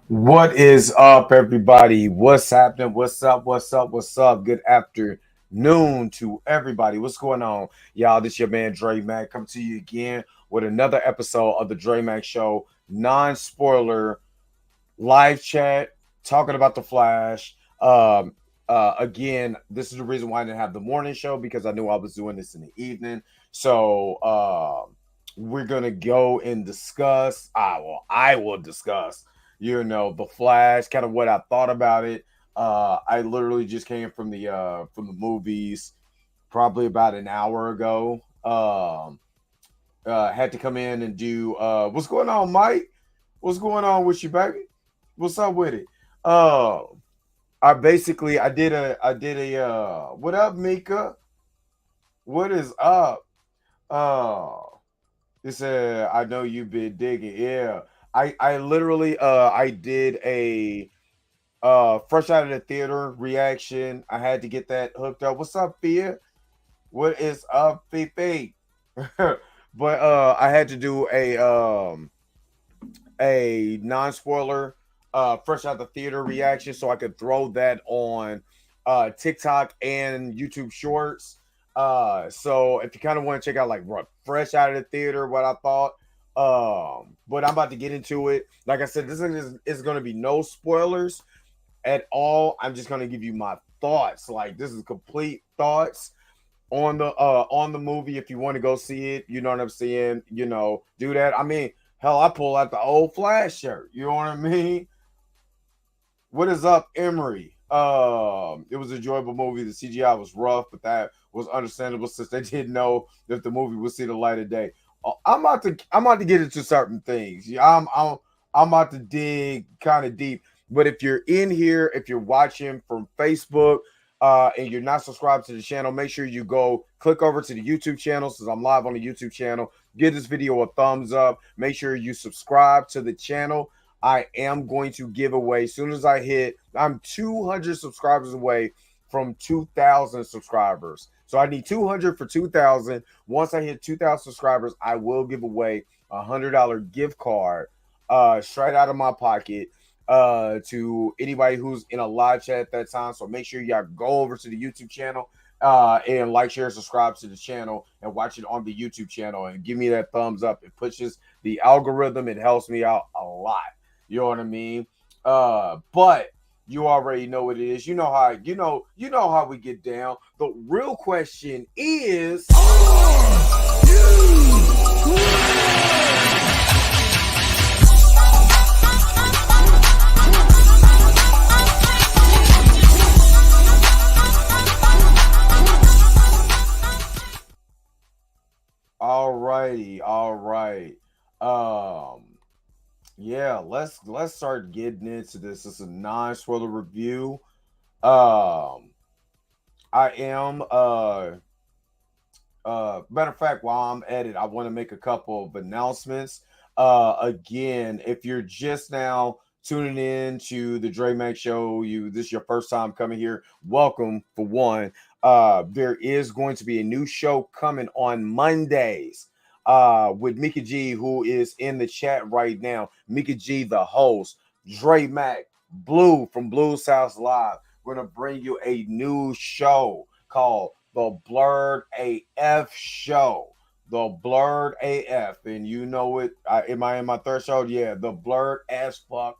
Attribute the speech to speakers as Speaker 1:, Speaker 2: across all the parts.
Speaker 1: What is up, everybody? What's happening? What's up? What's up? What's up? Good afternoon to everybody. What's going on, y'all? This your man Dre Mac come to you again with another episode of the Dre Mac Show, non-spoiler live chat, talking about the Flash. Again, this is the reason why I didn't have the morning show because I knew I was doing this in the evening. So we're gonna go and discuss. I will discuss the Flash, kind of what I thought about it. I literally just came from the movies probably about an hour ago. Had to come in and do what's going on, Mike? What's going on with you, baby? What's up with it? Uh I did a what up, Mika? What is up? Uh it said I know you've been digging. Yeah. I literally I did a fresh out of the theater reaction. I had to get that hooked up. What's up, Fia? What is up, Fifi? But I had to do a non-spoiler fresh out the theater reaction so I could throw that on TikTok and YouTube Shorts. So if you kind of want to check out like what fresh out of the theater, what I thought. But I'm about to get into it. Like I said, this is going to be no spoilers at all. I'm just going to give you my thoughts. Like this is complete thoughts on the movie. If you want to go see it, you know what I'm saying, do that. I mean, hell, I pull out the old Flash shirt, you know what I mean. What is up, Emery? It was an enjoyable movie. The CGI was rough, but that was understandable since they didn't know if the movie would see the light of day. I'm about to get into certain things. Yeah, I'm about to dig kind of deep. But if you're in here, if you're watching from Facebook, and you're not subscribed to the channel, make sure you go click over to the YouTube channel since I'm live on the YouTube channel. Give this video a thumbs up. Make sure you subscribe to the channel. I am going to give away as soon as I'm 200 subscribers away from 2,000 subscribers. So I need 200 for 2,000. Once I hit 2,000 subscribers, I will give away a $100 gift card straight out of my pocket to anybody who's in a live chat at that time. So make sure y'all go over to the YouTube channel and like, share, subscribe to the channel and watch it on the YouTube channel and give me that thumbs up. It pushes the algorithm. It helps me out a lot. You know what I mean? But you already know what it is. You know how we get down. The real question is, all right. Yeah, let's start getting into this. It's a non-spoiler review. Um, I am matter of fact, while I'm at it, I want to make a couple of announcements. Again, if you're just now tuning in to the Dre Mac Show, this is your first time coming here, welcome for one. There is going to be a new show coming on Mondays with Mika G, who is in the chat right now. Mika G, the host, Dre Mac, Blue from Blue South Live. We're going to bring you a new show called The Blurred AF Show. The Blurred AF. And you know it. Am I in my third show? Yeah, The Blurred as Fuck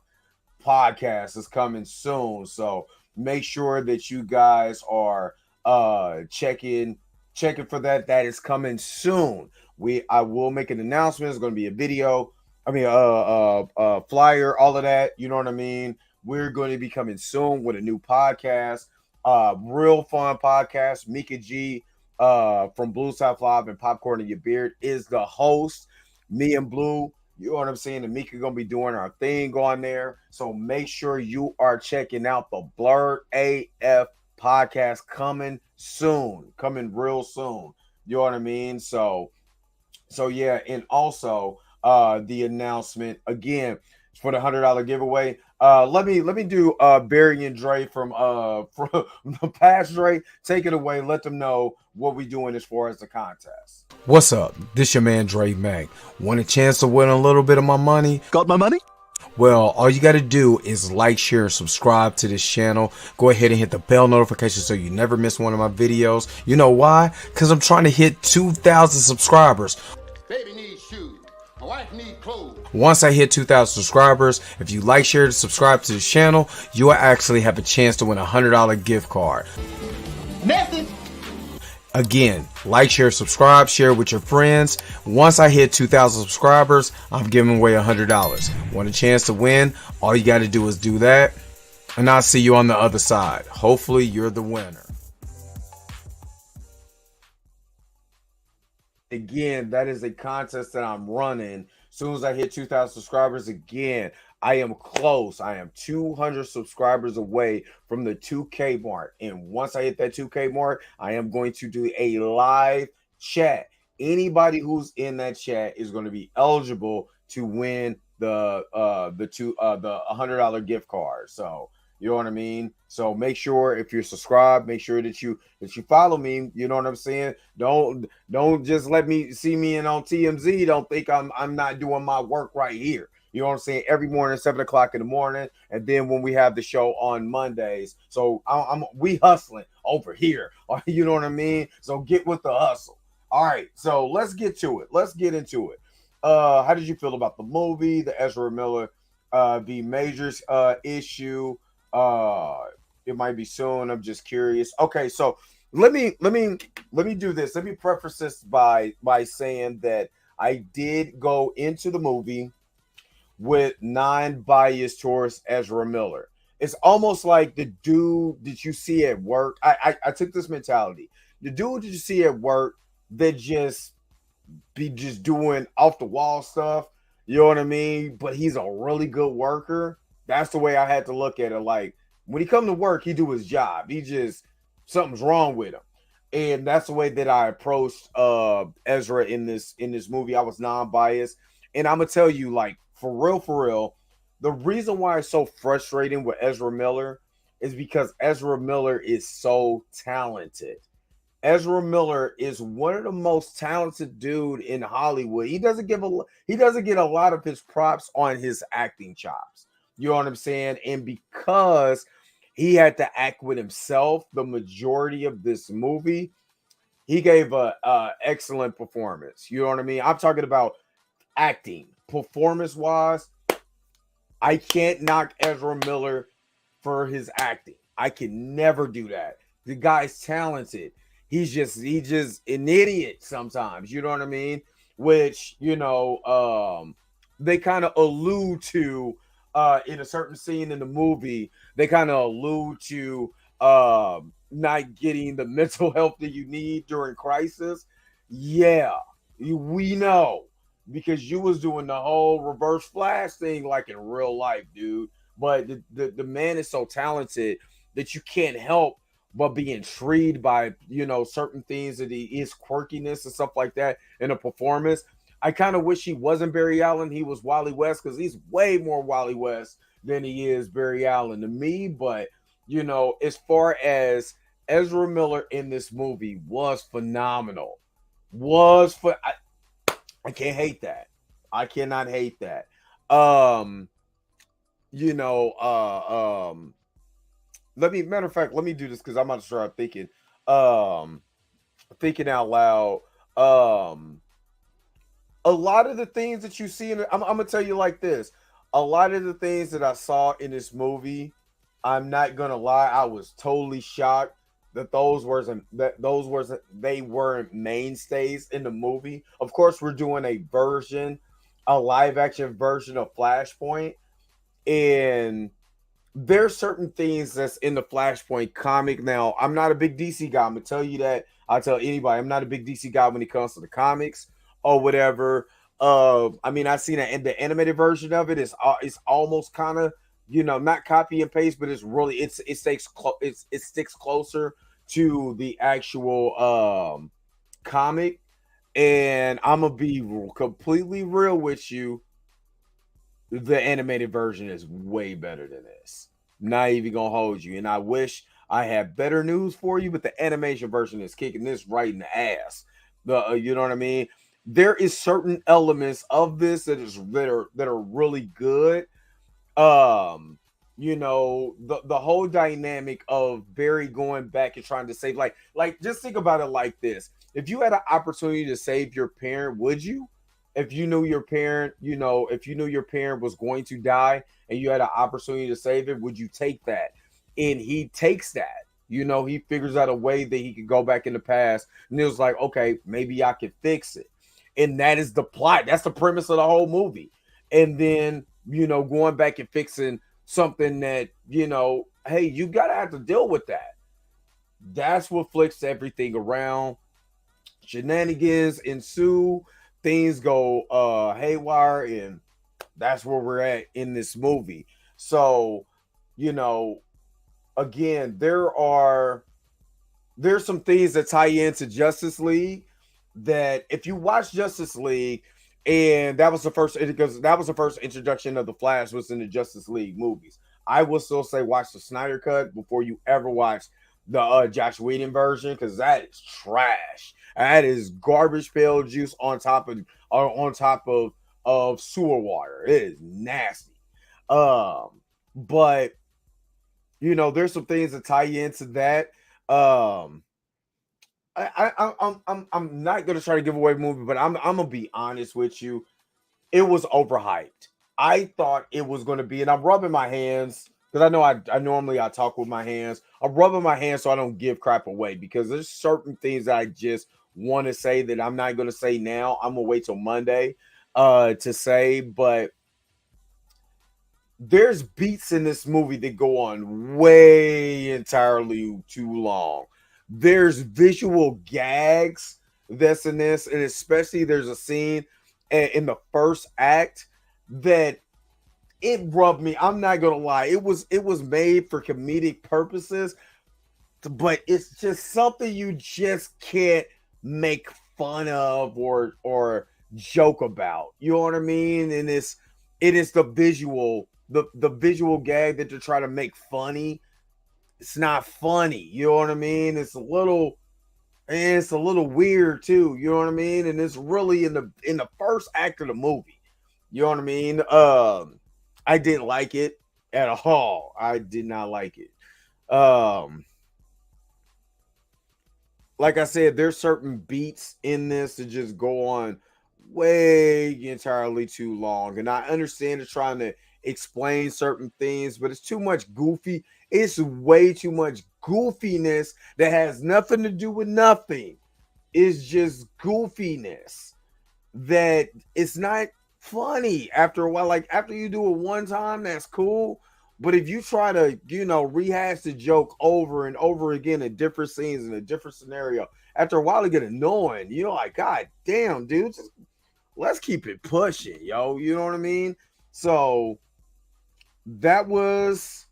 Speaker 1: podcast is coming soon. So make sure that you guys are checking for that. That is coming soon. I will make an announcement. It's going to be a video. I mean, flyer, all of that. You know what I mean? We're going to be coming soon with a new podcast. Real fun podcast. Mika G from Blue South Live and Popcorn in Your Beard is the host. Me and Blue, you know what I'm saying? And Mika going to be doing our thing on there. So make sure you are checking out the Blurred AF podcast coming soon. Coming real soon. You know what I mean? So yeah, and also the announcement again for the $100 giveaway. Let me do Barry and Dre from the past. Dre, take it away. Let them know what we doing as far as the contest.
Speaker 2: What's up? This your man Dre Mac. Want a chance to win a little bit of my money?
Speaker 3: Got my money?
Speaker 2: Well, all you got to do is like, share, and subscribe to this channel. Go ahead and hit the bell notification so you never miss one of my videos. You know why? Because I'm trying to hit 2,000 subscribers.
Speaker 3: Baby needs shoes. My wife needs clothes.
Speaker 2: Once I hit 2,000 subscribers, if you like, share, and subscribe to this channel, you will actually have a chance to win a $100 gift card.
Speaker 3: Message.
Speaker 2: Again, like, share, subscribe, share with your friends. Once I hit 2,000 subscribers, I'm giving away $100. Want a chance to win? All you got to do is do that, and I'll see you on the other side. Hopefully, you're the winner.
Speaker 1: Again, that is a contest that I'm running. As soon as I hit 2,000 subscribers, again, I am close. I am 200 subscribers away from the 2K mark. And once I hit that 2K mark, I am going to do a live chat. Anybody who's in that chat is going to be eligible to win the $100 gift card. So you know what I mean? So make sure if you're subscribed, make sure that you follow me. You know what I'm saying? Don't just let me see me in on TMZ. Don't think I'm not doing my work right here. You know what I'm saying? Every morning, 7 o'clock in the morning, and then when we have the show on Mondays. So we hustling over here. You know what I mean? So get with the hustle. All right. So let's get to it. Let's get into it. How did you feel about the movie, the Ezra Miller v. Majors issue? It might be soon. I'm just curious. Okay, so let me do this. Let me preface this by saying that I did go into the movie with non-bias towards Ezra Miller. It's almost like the dude that you see at work. I took this mentality. The dude that you see at work that just be just doing off the wall stuff. You know what I mean? But he's a really good worker. That's the way I had to look at it. Like when he come to work, he do his job. He just something's wrong with him. And that's the way that I approached Ezra in this movie. I was non-biased. And I'm gonna tell you, like, for real, the reason why it's so frustrating with Ezra Miller is because Ezra Miller is so talented. Ezra Miller is one of the most talented dude in Hollywood. He doesn't get a lot of his props on his acting chops. You know what I'm saying? And because he had to act with himself the majority of this movie, he gave a excellent performance. You know what I mean? I'm talking about acting. Performance wise, I can't knock Ezra Miller for his acting. I can never do that. The guy's talented. He's just an idiot sometimes. You know what I mean? Which, you know, they kind of allude to in a certain scene in the movie. They kind of allude to not getting the mental health that you need during crisis. Yeah, we know, because you was doing the whole reverse flash thing like in real life, dude. But the man is so talented that you can't help but be intrigued by, you know, certain things that his quirkiness and stuff like that in a performance. I kind of wish he wasn't Barry Allen. He was Wally West, because he's way more Wally West than he is Barry Allen to me. But, you know, as far as Ezra Miller in this movie was phenomenal. I can't hate that. I cannot hate that. You know, matter of fact, let me do this because I'm about to start thinking out loud. A lot of the things that you see I'm gonna tell you like this. A lot of the things that I saw in this movie, I'm not gonna lie, I was totally shocked that they weren't mainstays in the movie. Of course, we're doing a live action version of Flashpoint, and there's certain things that's in the Flashpoint comic. Now, I'm not a big DC guy. I'm gonna tell you that. I'll tell anybody I'm not a big DC guy when it comes to the comics or whatever. I mean, I've seen the animated version of it. It's almost kind of, you know, not copy and paste, but it's really it sticks closer to the actual comic. And I'm gonna be completely real with you. The animated version is way better than this. Not even gonna hold you. And I wish I had better news for you, but the animation version is kicking this right in the ass. You know what I mean? There is certain elements of this that are really good, You know, the whole dynamic of Barry going back and trying to save, like just think about it like this. If you had an opportunity to save your parent, would you? If you knew your parent, you know, if you knew your parent was going to die and you had an opportunity to save it, would you take that? And he takes that. You know, he figures out a way that he could go back in the past, and it was like, okay, maybe I could fix it. And that is the plot. That's the premise of the whole movie. And then, you know, going back and fixing something that, you know, hey, you gotta have to deal with that. That's what flips everything around. Shenanigans ensue, things go haywire, and that's where we're at in this movie. So, you know, again, there's some things that tie into Justice League that if you watch Justice League, and that was the first, because that was the first introduction of the Flash was in the Justice League movies. I will still say watch the Snyder Cut before you ever watch the Josh Whedon version, because that is trash. That is garbage pail juice on top of sewer water. It is nasty. But you know, there's some things that tie into that. I'm not gonna try to give away the movie, but I'm gonna be honest with you. It was overhyped. I thought it was gonna be, and I'm rubbing my hands because I know I normally I talk with my hands. I'm rubbing my hands so I don't give crap away, because there's certain things that I just want to say that I'm not gonna say now. I'm gonna wait till Monday to say, but there's beats in this movie that go on way entirely too long. There's visual gags that's in this, and especially there's a scene in the first act that it rubbed me. I'm not gonna lie, it was made for comedic purposes, but it's just something you just can't make fun of or joke about. You know what I mean? And it is the visual gag that they're trying to make funny. It's not funny. You know what I mean? It's a little weird too. You know what I mean? And it's really in the first act of the movie. You know what I mean? I didn't like it at all. I did not like it. Like I said, there's certain beats in this that just go on way entirely too long. And I understand it's trying to explain certain things, but it's too much goofy. It's way too much goofiness that has nothing to do with nothing. It's just goofiness that it's not funny after a while. Like after you do it one time, that's cool. But if you try to, you know, rehash the joke over and over again in different scenes in a different scenario, after a while it get annoying. You're like, God damn, dude, just let's keep it pushing, yo. You know what I mean? So that was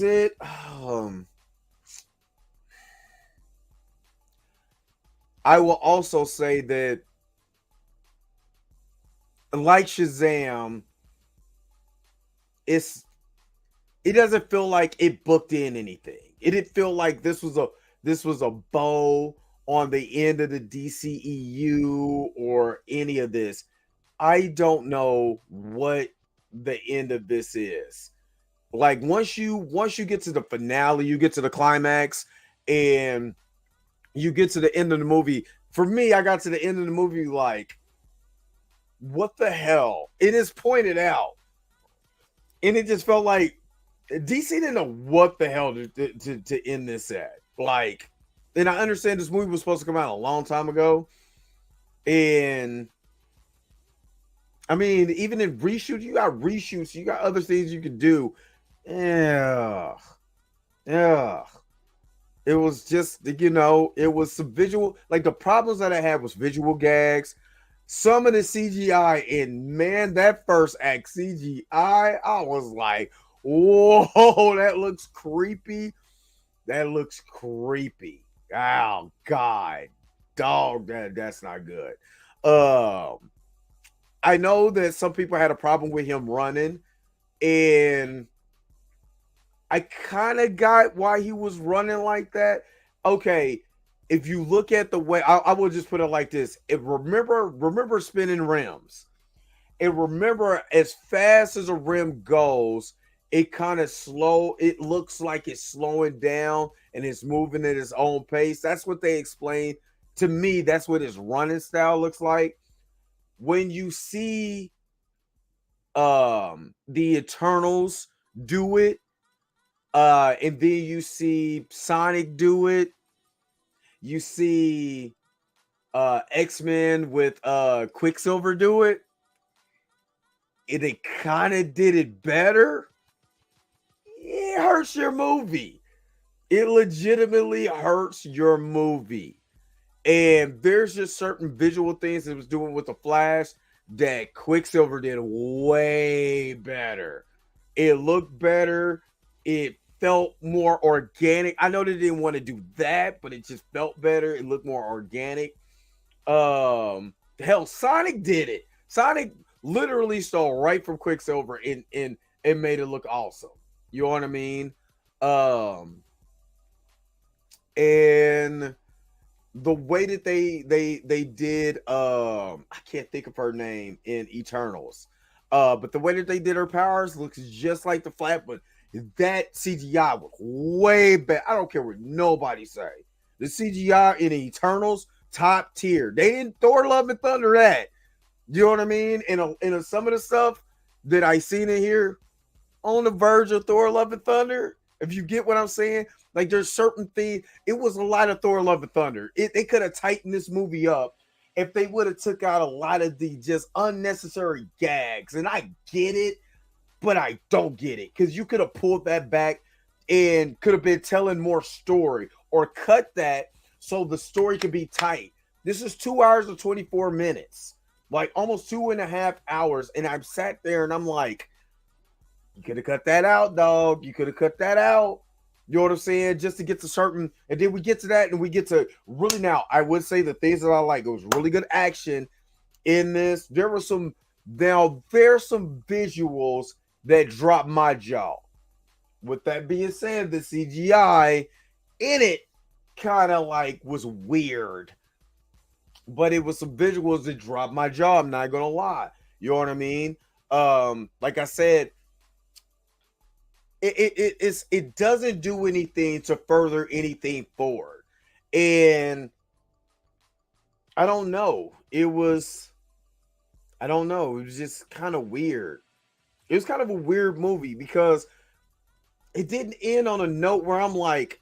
Speaker 1: it. I will also say that, like Shazam, it doesn't feel like it booked in anything. It didn't feel like this was a bow on the end of the DCEU or any of this. I don't know what the end of this is. Like once you get to the finale, you get to the climax, and you get to the end of the movie. For me, I got to the end of the movie like, what the hell? It is pointed out, and it just felt like DC didn't know what the hell to end this at. Like, and I understand this movie was supposed to come out a long time ago, and I mean, even in reshoots, you got other things you can do. Yeah. It was just, you know, it was some visual, like the problems that I had was visual gags, some of the CGI, and man, that first act CGI, I was like, whoa, that looks creepy. Oh God, dog, that's not good. I know that some people had a problem with him running, and I kind of got why he was running like that. Okay, if you look at the way, I will just put it like this: if remember spinning rims, And remember, as fast as a rim goes, it kind of slow. It looks like it's slowing down and it's moving at its own pace. That's what they explained to me. That's what his running style looks like. When you see the Eternals do it, and then you see Sonic do it, you see X-Men with Quicksilver do it, and they kind of did it better. It hurts your movie. It legitimately hurts your movie. And there's just certain visual things it was doing with the Flash that Quicksilver did way better. It looked better. It felt more organic. I know they didn't want to do that, but it just felt better. It looked more organic. Hell, Sonic did it. Sonic literally stole right from Quicksilver and made it look awesome. You know what I mean? And the way that they did I can't think of her name in Eternals. But the way that they did her powers looks just like the Flash, but that CGI was way better. I don't care what nobody say. The CGI in Eternals, top tier. They didn't Thor Love and Thunder that. You know what I mean? In some of the stuff that I seen in here, on the verge of Thor Love and Thunder, if you get what I'm saying. Like there's certain things. It was a lot of Thor Love and Thunder. They could have tightened this movie up if they would have took out a lot of the just unnecessary gags. And I get it, but I don't get it. Because you could have pulled that back and could have been telling more story or cut that so the story could be tight. This is 2 hours and 24 minutes. Like almost 2.5 hours. And I've sat there and I'm like, you could have cut that out, dog. You could have cut that out. You know what I'm saying? Just to get to certain, and then we get to that, and we get to really now. I would say the things that I like. It was really good action in this. There's some visuals that dropped my jaw. With that being said, the CGI in it kind of like was weird, but it was some visuals that dropped my jaw. I'm not gonna lie. You know what I mean? Like I said. It doesn't do anything to further anything forward. And I don't know. It was just kind of weird. It was kind of a weird movie because it didn't end on a note where I'm like,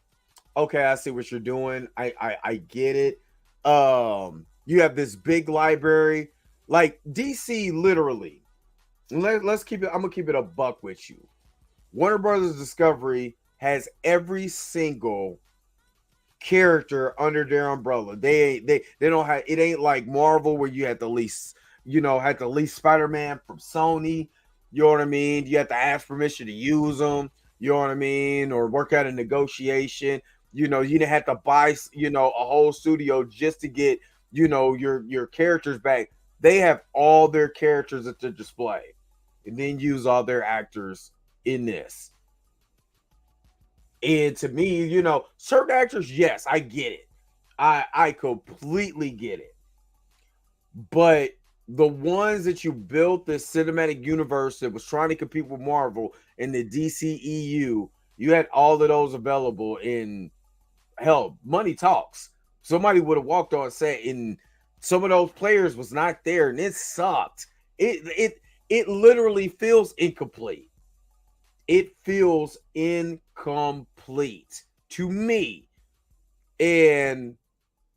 Speaker 1: okay, I see what you're doing. I get it. You have this big library. Like DC literally. Let's keep it. I'm gonna keep it a buck with you. Warner Brothers Discovery has every single character under their umbrella. They don't have, it ain't like Marvel where you had to lease Spider-Man from Sony. You know what I mean? You have to ask permission to use them. You know what I mean? Or work out a negotiation. You didn't have to buy, a whole studio just to get, your characters back. They have all their characters at their display and then use all their actors in this. And to me, certain actors, yes, I get it. I completely get it. But the ones that you built this cinematic universe that was trying to compete with Marvel and the DCEU, you had all of those available in hell, money talks. Somebody would have walked on set and some of those players was not there and it sucked. It literally feels incomplete. It feels incomplete to me. And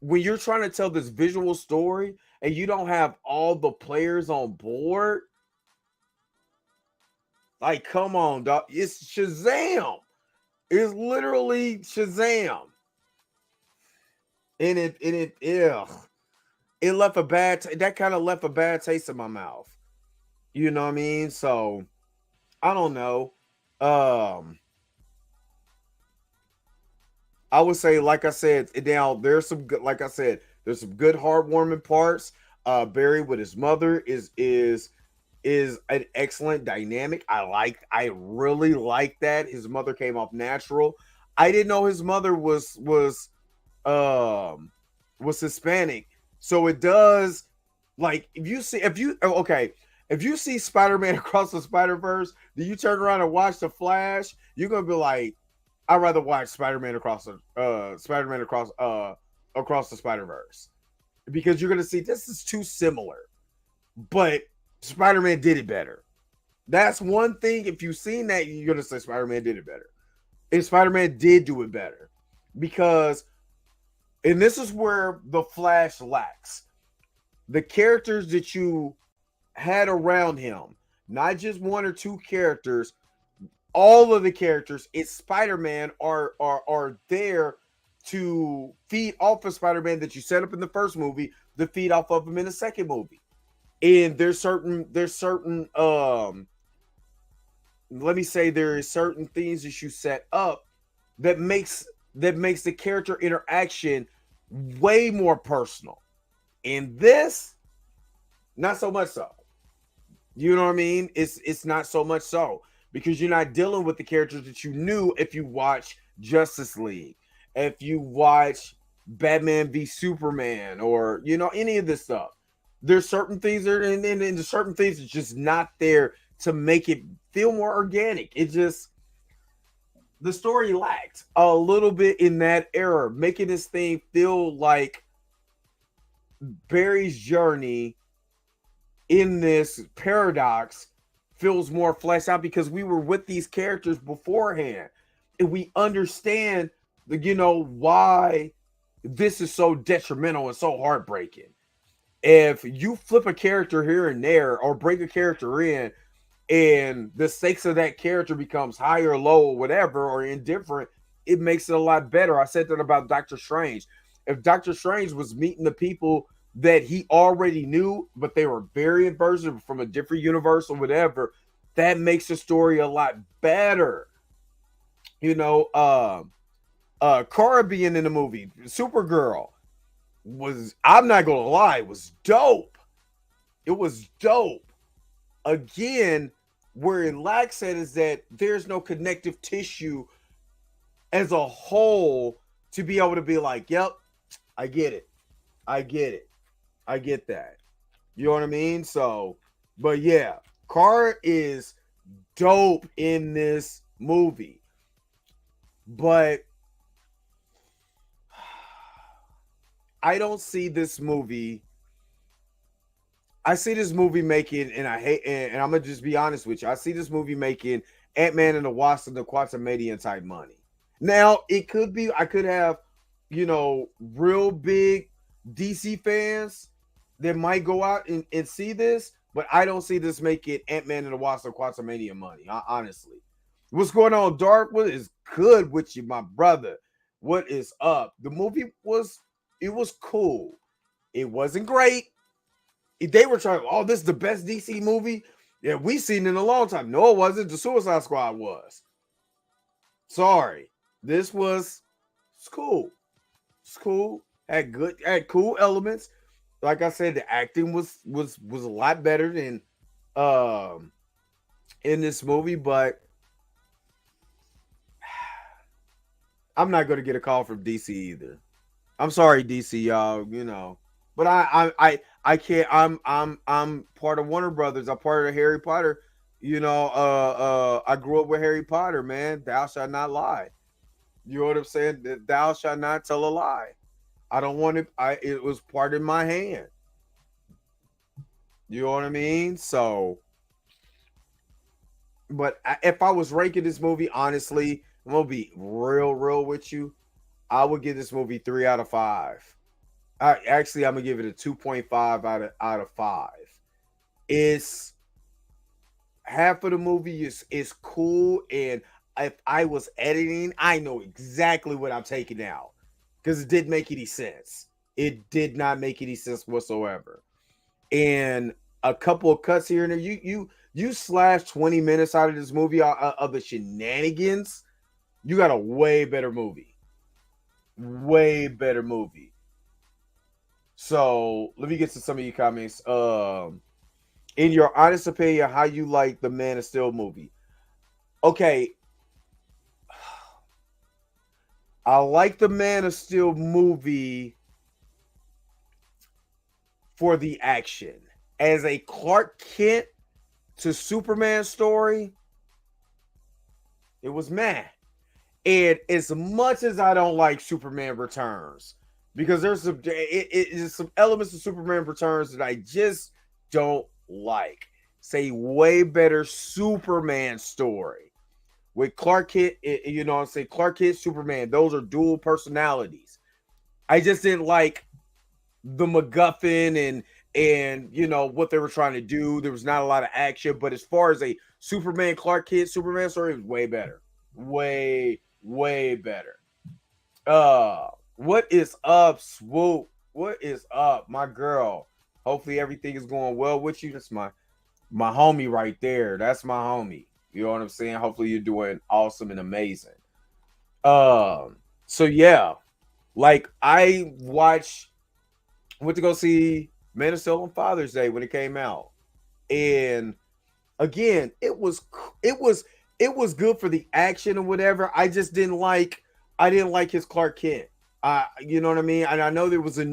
Speaker 1: when you're trying to tell this visual story and you don't have all the players on board, like, come on, dog. It's Shazam. It's literally Shazam. And it left that kind of left a bad taste in my mouth. You know what I mean? So I don't know. I would say, like I said, now there's some good, like I said, there's some good heartwarming parts. Barry with his mother is an excellent dynamic. I really like that. His mother came off natural. I didn't know his mother was Hispanic. So it does, like, okay, If you see Spider-Man Across the Spider-Verse, then you turn around and watch The Flash, you're gonna be like, I'd rather watch Spider-Man across the Spider-Verse. Because you're gonna see this is too similar. But Spider-Man did it better. That's one thing. If you've seen that, you're gonna say Spider-Man did it better. And Spider-Man did do it better. Because, and this is where The Flash lacks. The characters that you had around him, not just one or two characters, all of the characters in Spider-Man are there to feed off of Spider-Man that you set up in the first movie to feed off of him in the second movie. And there's certain let me say there is certain things that you set up that makes the character interaction way more personal. In this, not so much so. You know what I mean? It's not so much so because you're not dealing with the characters that you knew if you watch Justice League, if you watch Batman v Superman, or any of this stuff. There's certain things that and there's certain things that's just not there to make it feel more organic. It just, the story lacked a little bit in that era, making this thing feel like Barry's journey in this paradox feels more fleshed out because we were with these characters beforehand and we understand why this is so detrimental and so heartbreaking. If you flip a character here and there or break a character in and the stakes of that character becomes high or low or whatever or indifferent, it makes it a lot better. I said that about Doctor Strange. If Doctor Strange was meeting the people that he already knew, but they were variant versions from a different universe or whatever, that makes the story a lot better. Kara being in the movie, Supergirl, was, I'm not gonna lie, was dope. It was dope. Again, where it lacks at is that there's no connective tissue as a whole to be able to be like, yep, I get it. I get that. You know what I mean? So, but yeah, Kara is dope in this movie. But I don't see this movie. I see this movie making, and I hate, and I'm gonna just be honest with you. I see this movie making Ant-Man and the Wasp and the Quantumanian type money. Now, it could be, I could have, real big DC fans that might go out and see this, but I don't see this making Ant-Man and the Wasp and Quantumania money, honestly. What's going on, Dark? What is good with you, my brother? What is up? The movie was cool. It wasn't great. They were trying, this is the best DC movie we've seen in a long time. No, it wasn't. The Suicide Squad was. Sorry. This was, it's cool. It's cool. Had cool elements. Like I said, the acting was a lot better than in this movie, but I'm not going to get a call from DC either. I'm sorry, DC, y'all, but I can't. I'm part of Warner Brothers. I'm part of Harry Potter. I grew up with Harry Potter, man. Thou shalt not lie. You know what I'm saying? Thou shalt not tell a lie. I don't want it. It was part of my hand. You know what I mean? So, but if I was ranking this movie, honestly, I'm gonna be real with you. I would give this movie 3 out of 5. I'm gonna give it a 2.5 out of 5. It's half of the movie is cool, and if I was editing, I know exactly what I'm taking out because it didn't make any sense. It did not make any sense whatsoever. And a couple of cuts here and there, you slash 20 minutes out of this movie of the shenanigans, you got a way better movie. Way better movie. So let me get to some of your comments. In your honest opinion, how you like the Man of Steel movie? Okay. I like the Man of Steel movie for the action. As a Clark Kent to Superman story, it was meh. And as much as I don't like Superman Returns, because there's some elements of Superman Returns that I just don't like. It's a way better Superman story with Clark Kent. You know, I'm saying Clark Kent, Superman. Those are dual personalities. I just didn't like the MacGuffin and you know what they were trying to do. There was not a lot of action, but as far as a Superman Clark Kent Superman story, it was way better, way better. What is up, Swoop? What is up, my girl? Hopefully everything is going well with you. That's my homie right there. That's my homie. You know what I'm saying? Hopefully you're doing awesome and amazing. So yeah, like I went to go see Man of Steel on Father's Day when it came out, and again, it was good for the action or whatever. I just didn't like his Clark Kent. You know what I mean? And I know there was it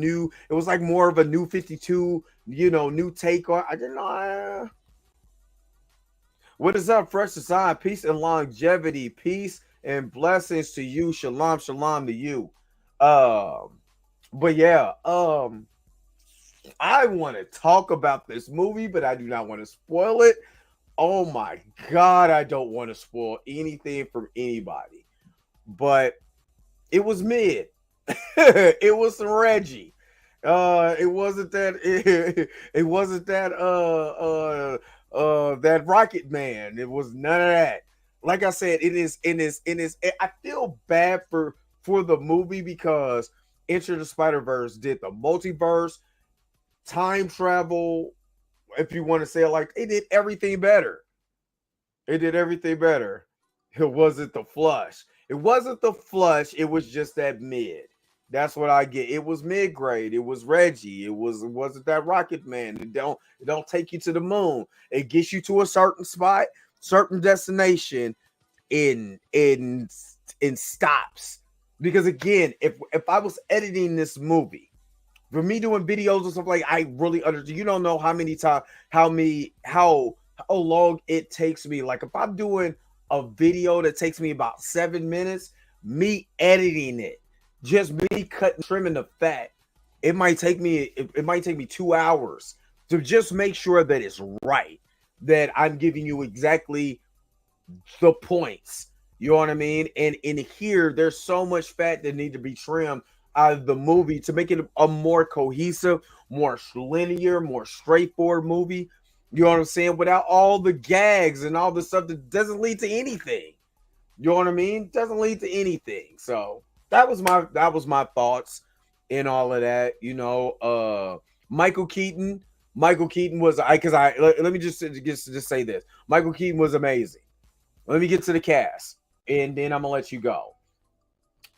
Speaker 1: was like more of a new 52, you know, new take on. I didn't know. What is up, Fresh Design? Peace and longevity, peace and blessings to you. Shalom, shalom to you. But yeah, I want to talk about this movie, but I do not want to spoil it. Oh my God, I don't want to spoil anything from anybody. But it was mid. It was some Reggie. It wasn't that that Rocket Man. It was none of that. Like I said, I feel bad for the movie because Into the Spider-Verse did the multiverse, time travel, if you want to say it like, it did everything better. It did everything better. It wasn't the flush. It wasn't the flush. It was just that mid. That's what I get. It was mid grade. It was Reggie. It wasn't that Rocket Man. It don't take you to the moon. It gets you to a certain spot, certain destination, in stops. Because again, if I was editing this movie, for me doing videos and stuff, like, I really understand. You don't know how many times, how long it takes me. Like if I'm doing a video that takes me about 7 minutes, me editing it, just me cutting, trimming the fat, it might take me 2 hours to just make sure that it's right, that I'm giving you exactly the points. You know what I mean? And in here, there's so much fat that need to be trimmed out of the movie to make it a more cohesive, more linear, more straightforward movie. You know what I'm saying? Without all the gags and all the stuff that doesn't lead to anything. You know what I mean? Doesn't lead to anything. So that was my thoughts in all of that. You know, Michael Keaton let me just say this. Michael Keaton was amazing. Let me get to the cast, and then I'm gonna let you go.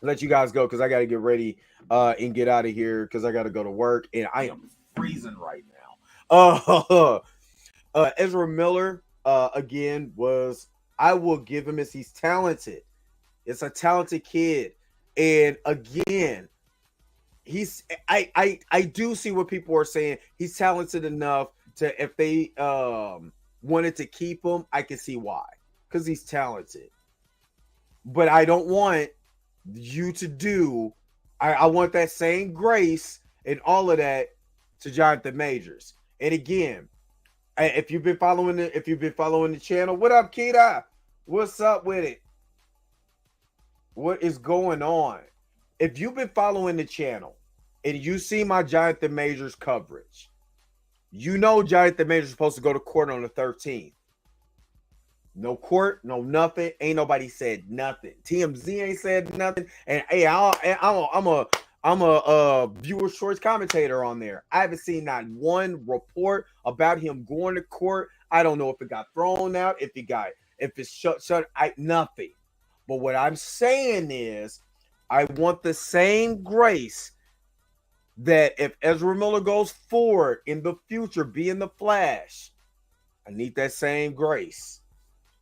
Speaker 1: Let you guys go because I got to get ready and get out of here because I got to go to work, and I am freezing right now. Ezra Miller again I will give him, as he's talented. It's a talented kid, and again, I do see what people are saying. He's talented enough to, if they wanted to keep him, I can see why, because he's talented. But I don't want you to do. I want that same grace and all of that to Jonathan Majors. And again, if you've been following the channel, what up, Kita? What's up with it? What is going on? If you've been following the channel and you see my Jonathan Majors coverage, you know Jonathan Majors is supposed to go to court on the 13th. No court, no nothing. Ain't nobody said nothing. TMZ ain't said nothing. And hey, I'm a viewer choice commentator on there. I haven't seen not one report about him going to court. I don't know if it got thrown out, if it's shut, nothing. But what I'm saying is, I want the same grace that if Ezra Miller goes forward in the future, being the Flash, I need that same grace.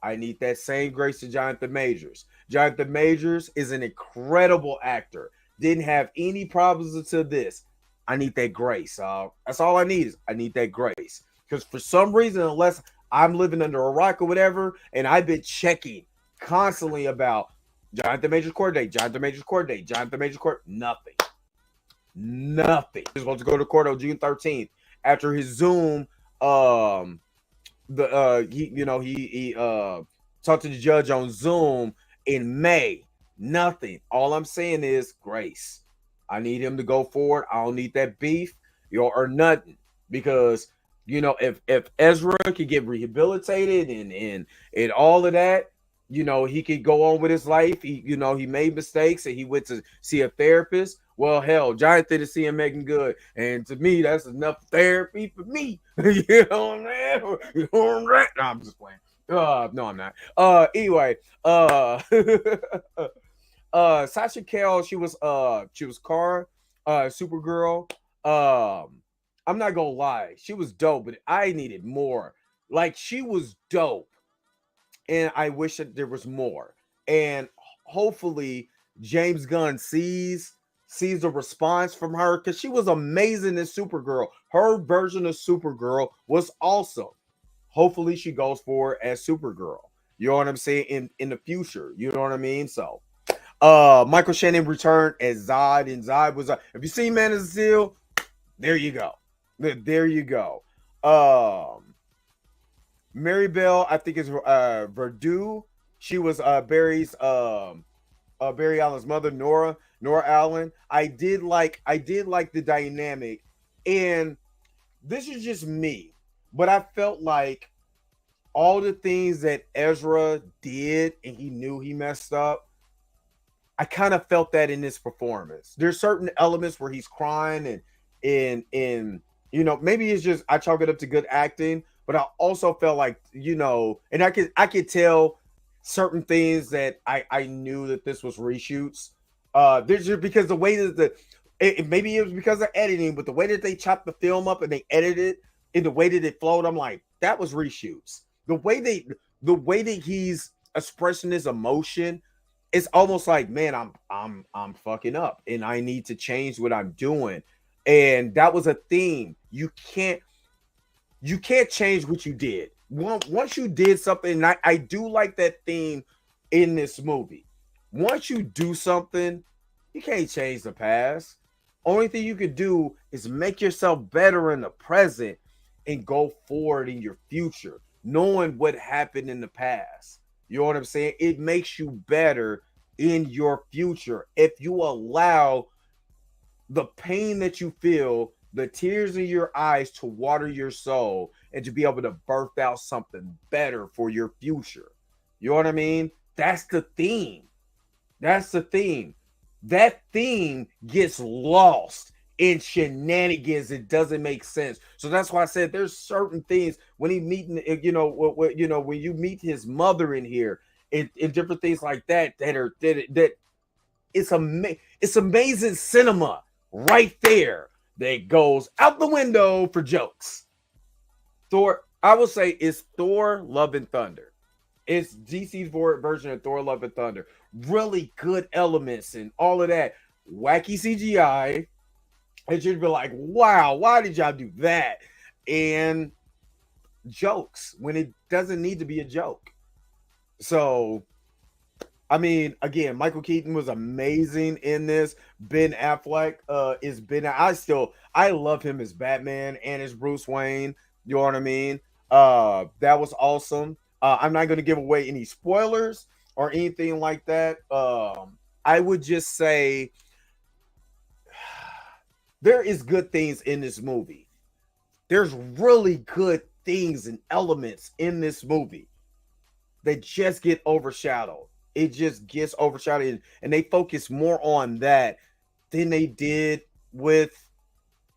Speaker 1: I need that same grace to Jonathan Majors. Jonathan Majors is an incredible actor. Didn't have any problems until this. I need that grace. That's all I need. I need that grace. Because for some reason, unless I'm living under a rock or whatever, and I've been checking constantly about Jonathan Majors court date, Jonathan Majors court date, Jonathan Majors court. Nothing. He's supposed to go to court on June 13th after his Zoom. He talked to the judge on Zoom in May. Nothing. All I'm saying is grace. I need him to go forward. I don't need that beef, or nothing, because if Ezra could get rehabilitated and all of that, he could go on with his life. He made mistakes and he went to see a therapist. Well, hell, Jonathan is seeing Megan Good, and to me, that's enough therapy for me. You know what I'm saying? You know what I'm saying? No, I'm just playing. No, I'm not. Anyway, Sasha Calle, she was Kara, Supergirl. I'm not gonna lie, she was dope, but I needed more. Like, she was dope, and I wish that there was more. And hopefully, James Gunn sees the response from her, because she was amazing as Supergirl. Her version of Supergirl was awesome. Hopefully, she goes forward as Supergirl. You know what I'm saying? In the future, you know what I mean? So, Michael Shannon returned as Zod, and Zod was. If you see Man of Steel, there you go. There you go. Mary Bell, I think is Verdue. She was Barry Allen's mother, Nora Allen. I did like the dynamic, and this is just me, but I felt like all the things that Ezra did, and he knew he messed up, I kind of felt that in this performance. There's certain elements where he's crying and maybe it's just I chalk it up to good acting, but I also felt like, and I could tell certain things that I knew that this was reshoots. There's just because the way that maybe it was because of editing, but the way that they chopped the film up and they edited it in the way that it flowed, I'm like, that was reshoots. The way that he's expressing his emotion, it's almost like, man, I'm fucking up and I need to change what I'm doing. And that was a theme. You can't change what you did. Once you did something, and I do like that theme in this movie. Once you do something, you can't change the past. Only thing you can do is make yourself better in the present and go forward in your future, knowing what happened in the past. You know what I'm saying? It makes you better in your future if you allow the pain that you feel, the tears in your eyes, to water your soul and to be able to birth out something better for your future. You know what I mean? That's the theme. That's the theme. That theme gets lost in shenanigans. It doesn't make sense. So that's why I said there's certain things when he meeting, when you meet his mother in here, and different things like that it's amazing cinema right there that goes out the window for jokes. Thor, I will say, is Thor Love and Thunder. It's DC's version of Thor Love and Thunder. Really good elements and all of that. Wacky CGI. And you'd be like, wow, why did y'all do that? And jokes when it doesn't need to be a joke. So, I mean, again, Michael Keaton was amazing in this. Ben Affleck is Ben. I love him as Batman and as Bruce Wayne. You know what I mean? That was awesome. I'm not going to give away any spoilers or anything like that. I would just say there is good things in this movie. There's really good things and elements in this movie that just get overshadowed. It just gets overshadowed, and they focus more on that than they did with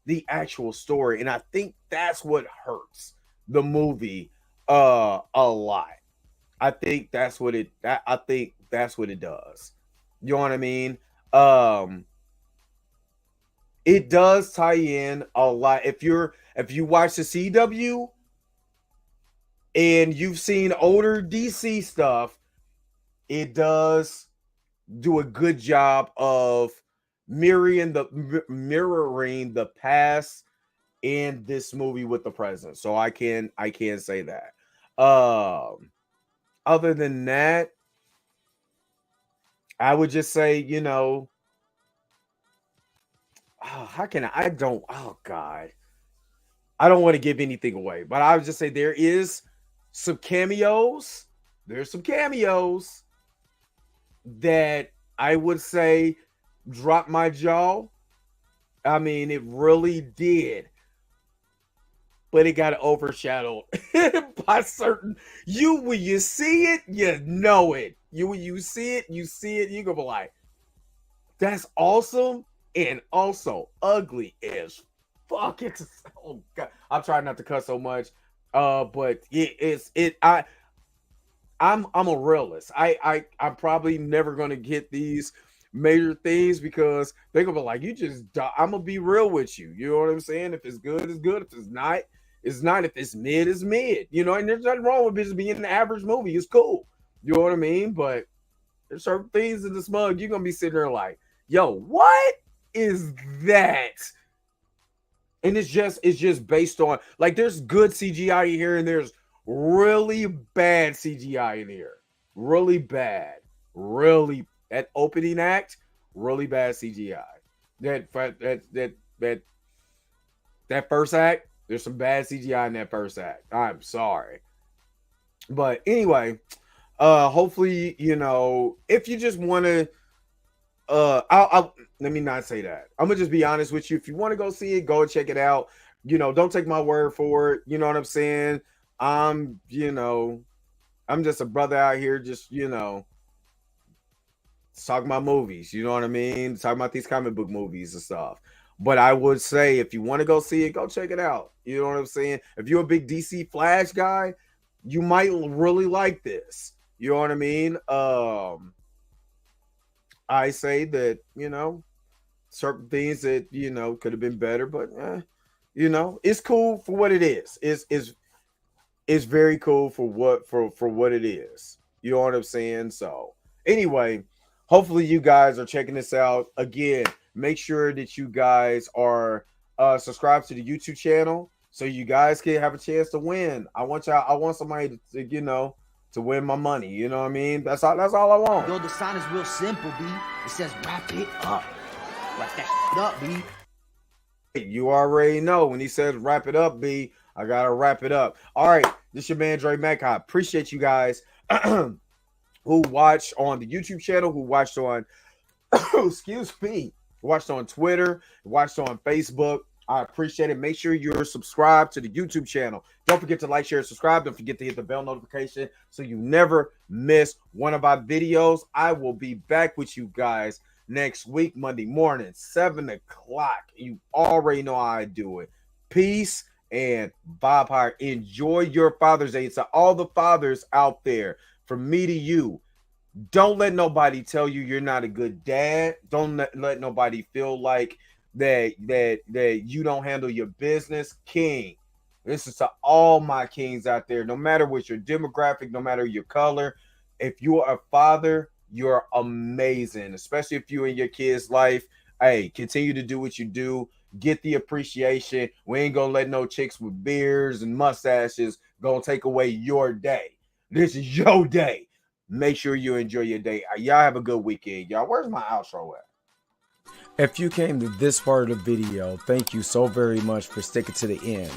Speaker 1: the actual story. And I think that's what hurts the movie a lot. I think that's what it does. You know what I mean? It does tie in a lot. If you watch the CW and you've seen older DC stuff, it does do a good job of mirroring the past in this movie with the present. So I can say that. Other than that, I would just say, you know, how can I don't, oh God, I don't want to give anything away, but I would just say there is some cameos. There's some cameos that I would say dropped my jaw. I mean, it really did. But it got overshadowed by certain when you see it, you know it. When you see it, you're gonna be like, that's awesome and also ugly as fuck. It's oh God. I'm trying not to cuss so much. But I'm a realist. I'm probably never gonna get these major things because they're gonna be like, I'm gonna be real with you. You know what I'm saying? If it's good, it's good. If it's not, it's not. If it's mid, it's mid. You know, and there's nothing wrong with just being an average movie. It's cool. You know what I mean? But there's certain things in the smug you're gonna be sitting there like, yo, what is that? And it's just based on, like, there's good CGI in here and there's really bad CGI in here. Really bad. Really, that opening act, really bad CGI. That first act, there's some bad CGI in that first act. I'm sorry. But anyway, hopefully, you know, if you just want to, I'll let me not say that. I'm gonna just be honest with you. If you want to go see it, go and check it out. You know, don't take my word for it. You know what I'm saying? I'm just a brother out here, just, you know, talking about movies. You know what I mean? Talking about these comic book movies and stuff. But I would say if you want to go see it, go check it out. You know what I'm saying? If you're a big DC Flash guy, you might really like this. You know what I mean? I say that, you know, certain things that, you know, could have been better, but you know, it's cool for what it is. It's very cool for what it is. You know what I'm saying? So anyway, hopefully you guys are checking this out. Again, make sure that you guys are subscribed to the YouTube channel so you guys can have a chance to win. I want somebody to you know, to win my money. You know what I mean? That's all I want.
Speaker 4: Yo, the sign is real simple, B. It says wrap it up. Wrap that shit up, B.
Speaker 1: You already know when he says wrap it up, B, I gotta wrap it up. All right, this is your man Dre Mack. I appreciate you guys who watch on the YouTube channel, who watched on excuse me, watched on Twitter, watched on Facebook. I appreciate it. Make sure you're subscribed to the YouTube channel. Don't forget to like, share, subscribe. Don't forget to hit the bell notification so you never miss one of our videos. I will be back with you guys next week, Monday morning, 7 o'clock. You already know how I do it. Peace and vibe. Enjoy your Father's Day. To all the fathers out there, from me to you, don't let nobody tell you you're not a good dad. Don't let nobody feel like that you don't handle your business. King, this is to all my kings out there, no matter what your demographic, no matter your color. If you are a father, you're amazing, especially if you're in your kid's life. Hey, continue to do what you do. Get the appreciation. We ain't gonna let no chicks with beards and mustaches gonna take away your day. This is your day. Make sure you enjoy your day. Y'all have a good weekend, y'all. Where's my outro at?
Speaker 2: If you came to this part of the video, thank you so very much for sticking to the end.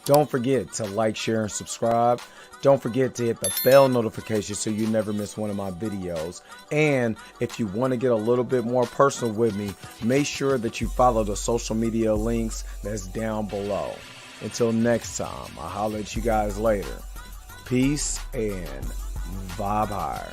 Speaker 2: Don't forget to like, share, and subscribe. Don't forget to hit the bell notification so you never miss one of my videos. And if you want to get a little bit more personal with me, make sure that you follow the social media links that's down below. Until next time, I'll holler at you guys later. Peace and vibe higher.